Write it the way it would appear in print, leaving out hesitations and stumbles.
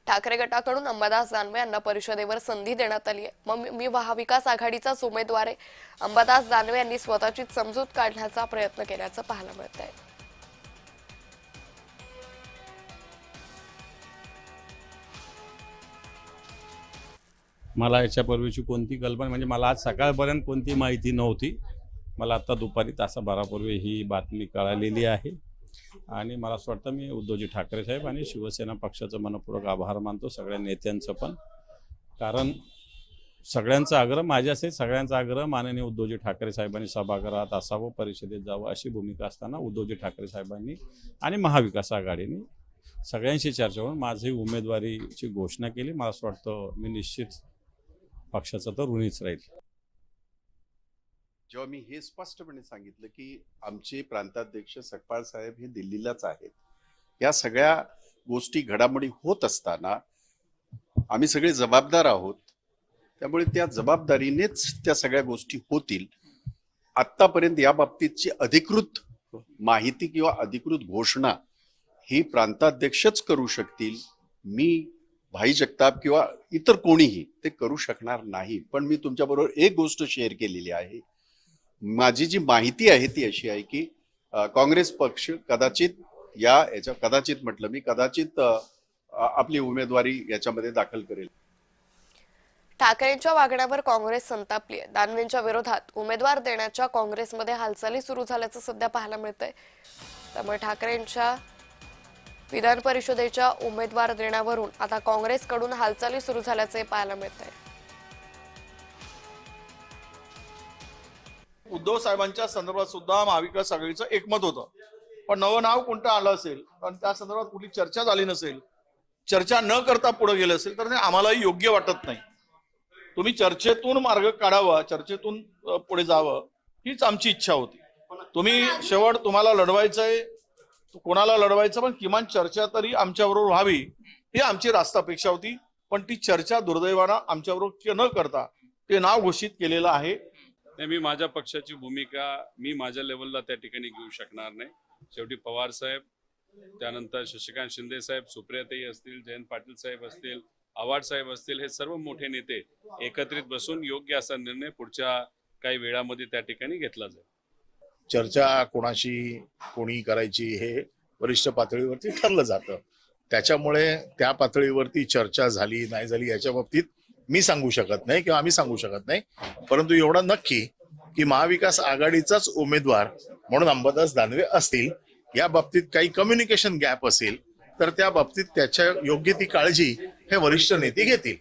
ठाकरे गटाकडून अंबादास दानवे यांना परिषदेवर संधी देण्यात आली आहे। मग मी महाविकास आघाडीचाच उमेदवार आहे, अंबादास दानवे यांनी स्वतःची समजूत काढण्याचा प्रयत्न केल्याचं पाहायला मिळत आहे। मला याच्यापूर्वीची कोणती कल्पना म्हणजे मला आज सकाळपर्यंत कोणती माहिती नव्हती। मला आता दुपारी तासाभरापूर्वी ही बातमी कळालेली आहे आणि मला असं वाटतं मी उद्धवजी ठाकरे साहेब आणि शिवसेना पक्षाचं मनपूर्वक आभार मानतो, सगळ्या नेत्यांचं पण। कारण सगळ्यांचा आग्रह माझ्यासहित सगळ्यांचा आग्रह माननीय उद्धवजी ठाकरे साहेबांनी सभागृहात असावं, परिषदेत जावं अशी भूमिका असताना उद्धवजी ठाकरे साहेबांनी आणि महाविकास आघाडीने सगळ्यांशी चर्चा करून माझी उमेदवारीची घोषणा केली। मला असं वाटतं मी निश्चित पक्षाचा तर ऋणीच राहील। जेव्हा मी हे स्पष्टपणे सांगितलं की आमचे प्रांताध्यक्ष सकपाळ साहेब हे दिल्लीलाच आहेत, या सगळ्या गोष्टी घडामोडी होत असताना आम्ही सगळे जबाबदार आहोत, त्यामुळे त्या जबाबदारीनेच त्या सगळ्या गोष्टी होतील। आतापर्यंत या बाबतीतची अधिकृत माहिती किंवा अधिकृत घोषणा ही प्रांताध्यक्षच करू शकतील, मी भाई जगताप किंवा इतर कोणीही ते करू शकणार नाही। पण मी तुमच्याबरोबर एक गोष्ट शेअर केलेली आहे, माझी जी माहिती आहे ती अशी आहे की काँग्रेस पक्ष कदाचित आपली उमेदवारी याच्यामध्ये दाखल करेल। ठाकरेंच्या वागण्यावर काँग्रेस संतापली आहे। दानवेंच्या विरोधात उमेदवार देण्याच्या काँग्रेसमध्ये हालचाली सुरू झाल्याचं सध्या पाहायला मिळतंय। त्यामुळे ठाकरेंच्या विधान परिषदेच्या उमेदवार देण्यावरून आता काँग्रेसकडून हालचाली सुरू झाल्याचे पाहायला मिळतंय। उद्धव साहेबांच्या संदर्भात सुद्धा महाविकास आघाडीचं एकमत होतं, पण नवं नाव कोणतं आलं असेल पण त्या संदर्भात कुठली चर्चा झाली नसेल, चर्चा न करता पुढे गेलं असेल तर ते आम्हालाही योग्य वाटत नाही। तुम्ही चर्चेतून मार्ग काढावा, चर्चेतून पुढे जावं हीच आमची इच्छा होती। तुम्ही शेवट तुम्हाला लढवायचंय, कोणाला लढवायचं, पण किमान चर्चा तरी आमच्याबरोबर व्हावी ही आमची रास्त अपेक्षा होती। पण ती चर्चा दुर्दैवानं आमच्याबरोबर न करता ते नाव घोषित केलेलं आहे। मी माझ्या पक्षाची भूमिका मी माझ्या लेवलला त्या ठिकाणी घेऊ शकणार नाही। शेवटी पवार साहेब, त्यानंतर शशिकांत शिंदे साहेब, सुप्रियाताई असतील, जयंत पाटील साहेब असतील, आव्हाड साहेब असतील, हे सर्व मोठे नेते एकत्रित बसून योग्य असा निर्णय पुढच्या काही वेळामध्ये त्या ठिकाणी घेतला जाईल। चर्चा कोणी करायची हे वरिष्ठ पातळीवरती ठरलं जातं, त्याच्यामुळे त्या पातळीवरती चर्चा झाली नाही झाली याच्या बाबतीत मी सांगू शकत नाही किंवा आम्ही सांगू शकत नाही। परंतु एवढं नक्की की महाविकास आघाडीचाच उमेदवार म्हणून अंबादास दानवे असतील, या बाबतीत काही कम्युनिकेशन गॅप असेल तर त्या बाबतीत त्याच्या योग्य ती काळजी हे वरिष्ठ नेते घेतील।